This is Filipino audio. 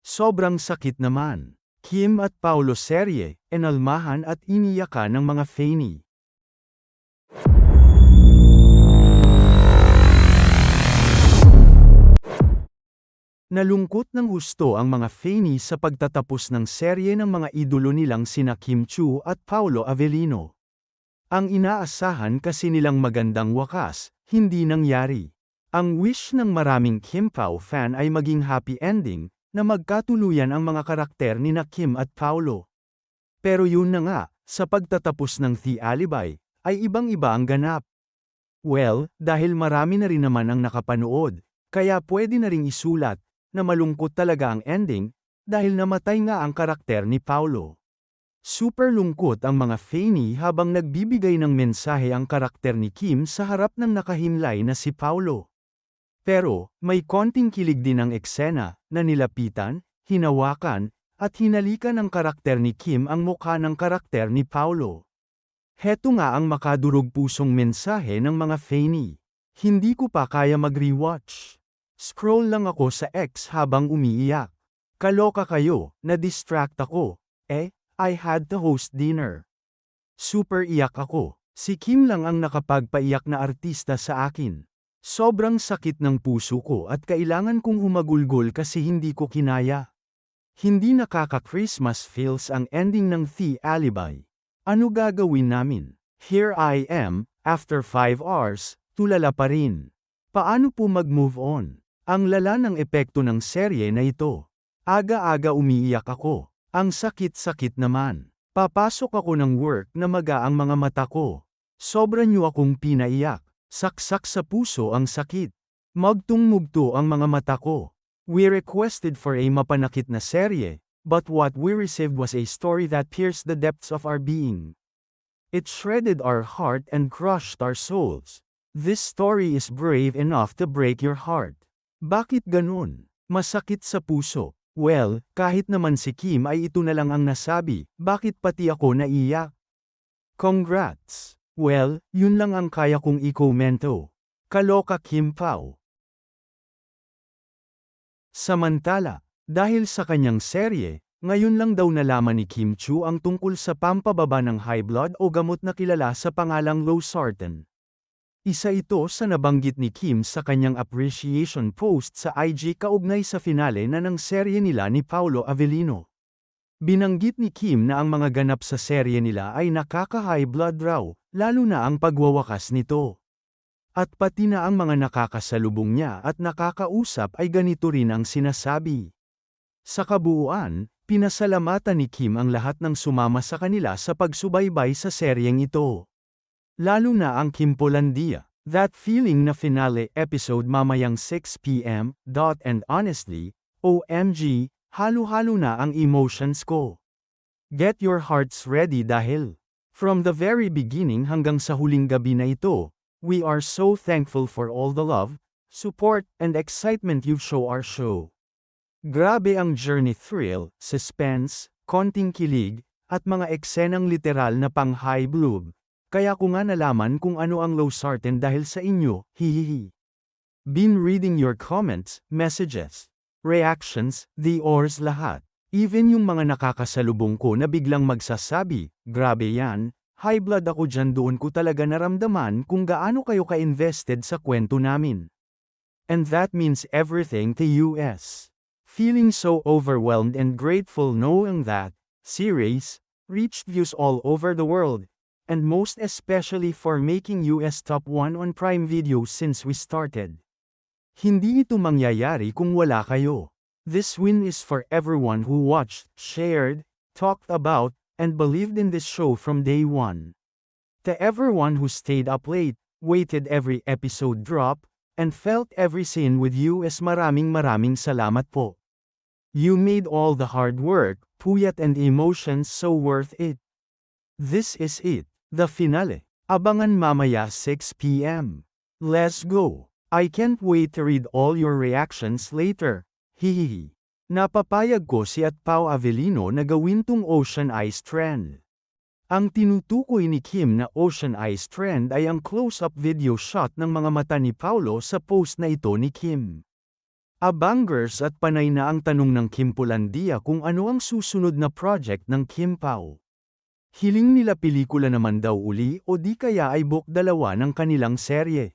Sobrang sakit naman. Kim at Paulo serye, enalmahan at iniyakan ng mga Fanny. Nalungkot ng husto ang mga Fanny sa pagtatapos ng serye ng mga idolo nilang sina Kim Chiu at Paolo Avellino. Ang inaasahan kasi nilang magandang wakas, hindi nangyari. Ang wish ng maraming Kim Pao fan ay maging happy ending, na magkatuluyan ang mga karakter ni na Kim at Paolo. Pero yun na nga, sa pagtatapos ng The Alibi, ay ibang-iba ang ganap. Well, dahil marami na rin naman ang nakapanood, kaya pwede na ring isulat, na malungkot talaga ang ending, dahil namatay nga ang karakter ni Paolo. Super lungkot ang mga Fanny habang nagbibigay ng mensahe ang karakter ni Kim sa harap ng nakahimlay na si Paolo. Pero, may konting kilig din ang eksena, na nilapitan, hinawakan, at hinalikan ng karakter ni Kim ang mukha ng karakter ni Paolo. Heto nga ang makadurog pusong mensahe ng mga Fanny. Hindi ko pa kaya mag-rewatch. Scroll lang ako sa X habang umiiyak. Kaloka kayo, na-distract ako. I had to host dinner. Super iyak ako. Si Kim lang ang nakapagpaiyak na artista sa akin. Sobrang sakit ng puso ko at kailangan kong humagulgol kasi hindi ko kinaya. Hindi nakaka-Christmas feels ang ending ng The Alibi. Ano gagawin namin? Here I am, after 5 hours, tulala pa rin. Paano po mag-move on? Ang lala ng epekto ng serye na ito. Aga-aga umiiyak ako. Ang sakit-sakit naman. Papasok ako ng work na maga ang mga mata ko. Sobra niyo akong pinaiyak. Saksak sa puso ang sakit. Magtung-mugto ang mga mata ko. We requested for a mapanakit na serye, but what we received was a story that pierced the depths of our being. It shredded our heart and crushed our souls. This story is brave enough to break your heart. Bakit ganun? Masakit sa puso. Well, kahit naman si Kim ay ito na lang ang nasabi, bakit pati ako naiyak? Congrats! Well, yun lang ang kaya kong i-komento. Kaloka Kim Pao. Samantala, dahil sa kanyang serye, ngayon lang daw nalaman ni Kim Chiu ang tungkol sa pampababa ng high blood o gamot na kilala sa pangalang Losartan. Isa ito sa nabanggit ni Kim sa kanyang appreciation post sa IG kaugnay sa finale na ng serye nila ni Paolo Avellino. Binanggit ni Kim na ang mga ganap sa serye nila ay nakaka-high blood raw, lalo na ang pagwawakas nito. At pati na ang mga nakakasalubong niya at nakakausap ay ganito rin ang sinasabi. Sa kabuuan, pinasalamatan ni Kim ang lahat ng sumama sa kanila sa pagsubaybay sa seryeng ito. Lalo na ang Kim Polandia. That feeling na finale episode mamayang 6 p.m. And honestly, OMG, halo-halo na ang emotions ko. Get your hearts ready dahil, from the very beginning hanggang sa huling gabi na ito, we are so thankful for all the love, support, and excitement you've shown our show. Grabe ang journey thrill, suspense, konting kilig, at mga eksenang literal na pang high blood. Kaya ko nga nalaman kung ano ang Losartan dahil sa inyo, hihihi. Been reading your comments, messages, reactions, the ors lahat. Even yung mga nakakasalubong ko na biglang magsasabi, grabe yan, high blood ako dyan doon ko talaga naramdaman kung gaano kayo ka-invested sa kwento namin. And that means everything to US. Feeling so overwhelmed and grateful knowing that, series, reached views all over the world, and most especially for making US top 1 on Prime Video since we started. Hindi ito mangyayari kung wala kayo. This win is for everyone who watched, shared, talked about, and believed in this show from day one. To everyone who stayed up late, waited every episode drop, and felt every scene with US, maraming salamat po. You made all the hard work, puyat and emotions so worth it. This is it, the finale. Abangan mamaya 6 p.m. Let's go. I can't wait to read all your reactions later. Hihihi. Napapayag ko si at Pao Avellino na gawin tong Ocean Eyes trend. Ang tinutukoy ni Kim na Ocean Eyes trend ay ang close-up video shot ng mga mata ni Paolo sa post na ito ni Kim. Abangers at panay na ang tanong ng Kim Polandia kung ano ang susunod na project ng Kim Pao. Hiling nila pelikula naman daw uli o di kaya ay book dalawa ng kanilang serye.